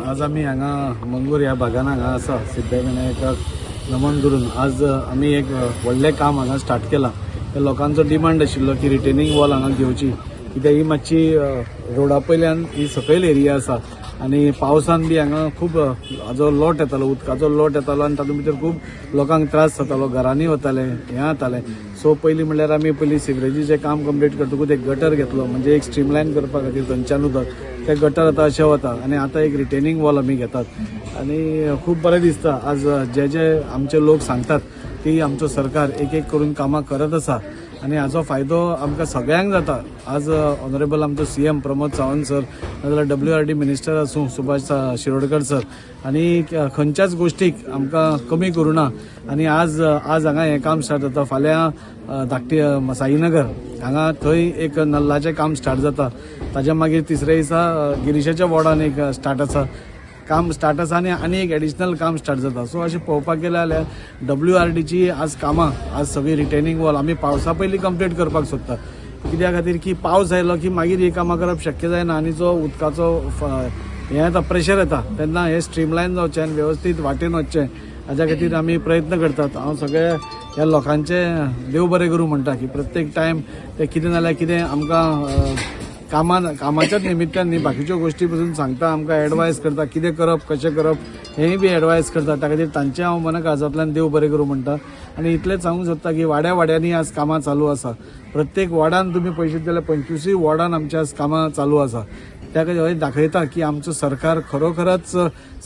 आज आम्ही हांगा मंगूर ह्या भागान हांगा आसा सिद्धिविनायकाक नमन करून आज आम्ही एक व्हडलें काम हांगा स्टार्ट केलां. लोकांचो डिमांड आशिल्लो की रिटेनिंग वॉल हांगा घेवची, कित्याक ही मातशी रोडा पयल्यान ही सकयल एरिया आसा आनी पावसान बी हांगा खूब हाजो लोट येतालो, उदकाचो लोट येतालो आनी तातूंत भितर खूब लोकांक त्रास जातालो, घरांनी वताले, हें जातालें. सो पयलीं म्हणल्यार आमी पयलीं सिवरेजीचें काम कंप्लीट करतकूच एक गटर घेतलो, म्हणजे एक स्ट्रीमलायन करपा खातीर थंयच्यान उदक ते गटर आतां अशें वता आनी आतां एक रिटेनिंग वॉल आमी घेतात आनी खूब बरें दिसता. आज जे जे आमचे लोक सांगतात ती आमचो सरकार एक एक करून कामां करत आसा आनी हाजो फायदो आमकां सगळ्यांक जाता. आज ऑनरेबल आमचो CM प्रमोद सावंत सर, नाजाल्यार WRD मिनिस्टर आसूं सुभाष शिरोडकर सर, आनी खंयच्याच गोश्टीक आमकां कमी करूं ना. आनी आज हांगा हें काम स्टार्ट जाता. फाल्यां धाकटी साईनगर हांगा थंय एक नल्लाचें काम स्टार्ट जाता. ताज्या मागीर तिसऱ्या दिसा गिरीशाच्या वॉर्डान एक स्टार्ट आसा, काम स्टार्ट आसा आनी एक एडिशनल काम स्टार्ट जाता. सो अशें पळोवपाक गेलें जाल्यार WRDची आज कामां, आज सगळी रिटेनिंग वॉल आमी पावसा पयलीं कंप्लीट करपाक सोदता. कित्या खातीर की पावस आयलो की मागीर ही कामां करप शक्य जायना आनी जो उदकाचो हें येता, प्रेशर येता, तेन्ना हें स्ट्रीमलायन जावचें आनी वेवस्थीत वाटेन वचचें, हाज्या खातीर आमी प्रयत्न करतात. हांव सगळे ह्या लोकांचें देव बरें करूं म्हणटा की प्रत्येक टायम ते कितें नाल्यार कितें आमकां कामाच्याच निमित्तान न्ही, बाकीच्यो गोश्टी पसून सांगता, आमकां एडवायस करता, कितें करप कशें करप हेंय बी एडवायस करता. त्या खातीर तांचे हांव मनकाजांतल्यान देव बरें करूं म्हणटा. आनी इतलेंच सांगूंक सोदता की वाड्या वाड्यांनी आज कामां चालू आसा. प्रत्येक वॉर्डान तुमी पळयशीत जाल्यार 25 वॉर्डान आमच्या आज कामां चालू आसा. त्या खातीर दाखयता की आमचो सरकार खरोखरच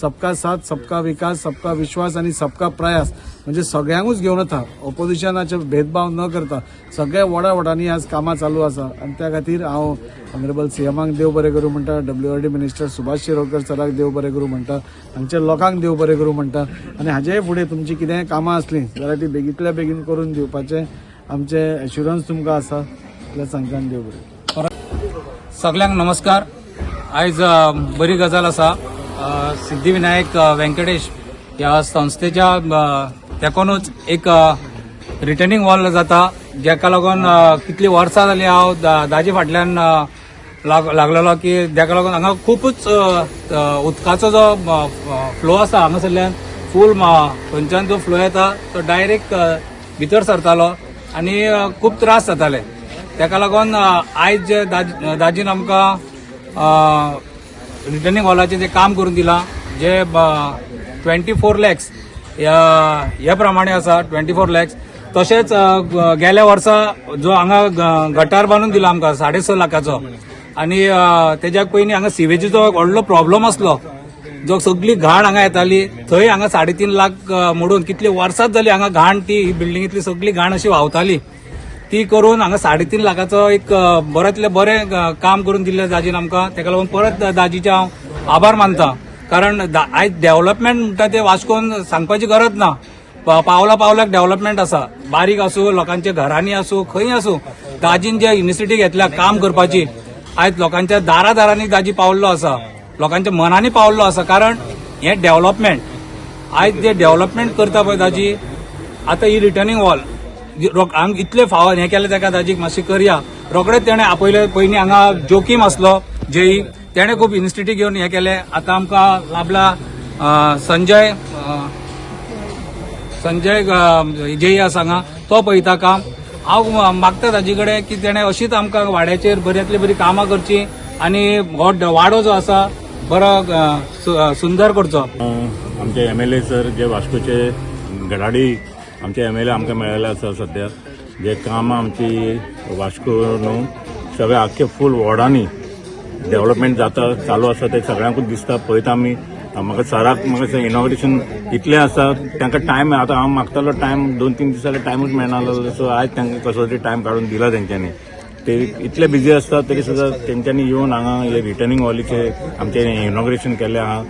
सबका साथ, सबका विकास, सबका विश्वास आनी सबका प्रयास म्हणजे सगळ्यांकूच घेवन येता. ऑपोजिशनाचे भेदभाव न करता सगळ्या वॉर्डांनी आज कामां चालू आसा. आनी त्या खातीर हांव ऑनरेबल CMाक देव बरें करूं म्हणटा, WRD मिनिस्टर सुभाष शिरोडकर सराक देव बरें करूं म्हणटा, हांगच्या लोकांक देव बरें करूं म्हणटा. आनी हाजेय फुडें तुमची कितेंय कामां आसलीं जाल्यार ती बेगींतल्या बेगीन करून दिवपाचें आमचे एश्युरन्स तुमकां आसा. इतलें सांगता देव बरें. सगळ्यांक नमस्कार. आयज बरी गजाल आसा. सिद्धिविनायक व्यंकटेश ह्या संस्थेच्या तेकोनूच एक रिटर्निंग वॉल जाता, जेका लागून कितली वर्सां जालीं हांव दाजी फाटल्यान लागलेलो की जेका लागून हांगा खूबच उदकाचो जो फ्लो आसा हांगासरल्यान फूल खंयच्यान जो फ्लो येता तो डायरेक्ट भितर सरतालो आनी खूब त्रास जाताले. तेका लागून आयज जे दाजीन आमकां रिटर्निंग हॉलाचें जे काम करून दिलां, जे 24 lakhs ह्या प्रमाणे आसा. 24 lakhs. तशेंच गेल्या वर्सा जो हांगा गटार बांदून दिला आमकां 6.5 लाखाचो आनी तेज्याक पयलीं हांगा सिवेजीचो व्हडलो प्रॉब्लम आसलो, जो सगळी घाण हांगा येताली. थंय हांगा 3.5 लाख मोडून कितली वर्सांच जाली हांगा घाण, ती बिल्डिंगेंतली सगळी घाण अशी व्हांवताली, ती करून हांगा 3.5 लाखाचो एक बऱ्यांतलें बरें काम करून दिल्लें दाजीन आमकां. तेका लागून परत दाजीचे हांव आभार मानता. कारण आयज डेव्हलपमेंट म्हणटा ते वास्कोन सांगपाची गरज ना. पावलाक डेव्हलपमेंट आसा, बारीक आसूं, लोकांच्या घरांनी आसूं, खंय आसूं. दाजीन जे इनिशिएटीव घेतल्या काम करपाची, आयज लोकांच्या दारांनी दाजी पावल्लो आसा, लोकांच्या मनांनी पावल्लो आसा. कारण हें डेव्हलपमेंट, आयज जे डेव्हलपमेंट करता पळय दाजी, आतां ही रिटर्निंग वॉल हांगा इतले फावो हें केलें तेका दाजीक मातशें करया. रोखडेंच तेणें पयलीं हांगा जोखीम आसलो जेई, तेणें खूब इनिशिएटीव घेवन हें केलें. आतां आमकां लाभला संजय जेई आसा हांगा, तो पळयता काम. हांव मागता ताजे कडेन की तेणें अशीच आमकां वाड्याचेर बऱ्यांतली बरी कामां करची आनी हो वाडो जो आसा बरो सुंदर करचो. आमचे MLA सर जे वास्कोचे गडाडी आमचे MLA आमकां मेळ्ळेले आसा सध्या, जे कामां आमची वास्को न्हू सगळे आख्खे फूल वॉर्डांनी डेव्हलपमेंट जाता चालू आसा ते सगळ्यांकूच दिसता. पळयता आमी. म्हाका सराक म्हाका इनॉग्रेशन इतलें आसा, तांकां टायम आतां हांव मागतालो टायम 2-3 दीस जाल्यार टायमूच मेळनासलो. सो आयज तांकां कसो तरी टायम काडून दिला तेंच्यांनी. ते इतले बिजी आसता तरी सुद्दां तेंच्यांनी येवन हांगा हे रिटर्निंग वॉलीचे आमचें इनॉग्रेशन केलें आहा.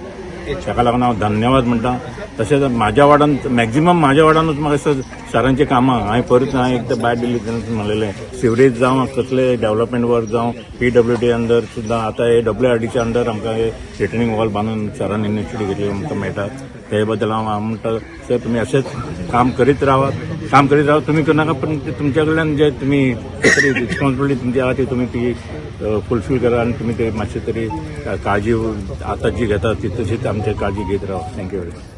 ताका लागून हांव धन्यवाद म्हणटा. तशेंच म्हाज्या वार्डान मॅक्झिमम म्हाज्या वार्डानूच म्हाका सरांची कामां हांवें एकदां भायर दिल्ली तेन्ना म्हणलेलें सिवरेज जावं कसले डेव्हलपमेंट वर्क जावं PWD अंडर सुद्दां आतां हे WRDच्या अंडर आमकां हे रिटर्निंग वॉल बांदून सरान इनिशिएटीव घेतली आमकां मेळटा. ते बद्दल हांव म्हणटा सर तुमी अशेंच काम करीत रावात. तुमी करनाका, पण तुमच्या कडल्यान जे तुमी रिस्पॉन्सिबिलिटी तुमची आहा ती तुमी ती फुलफील करा आणि तुम्ही ते मातशें तरी काळजी आता जी घेता ती तशीच आमची काळजी घेत राहा. Thank you very much.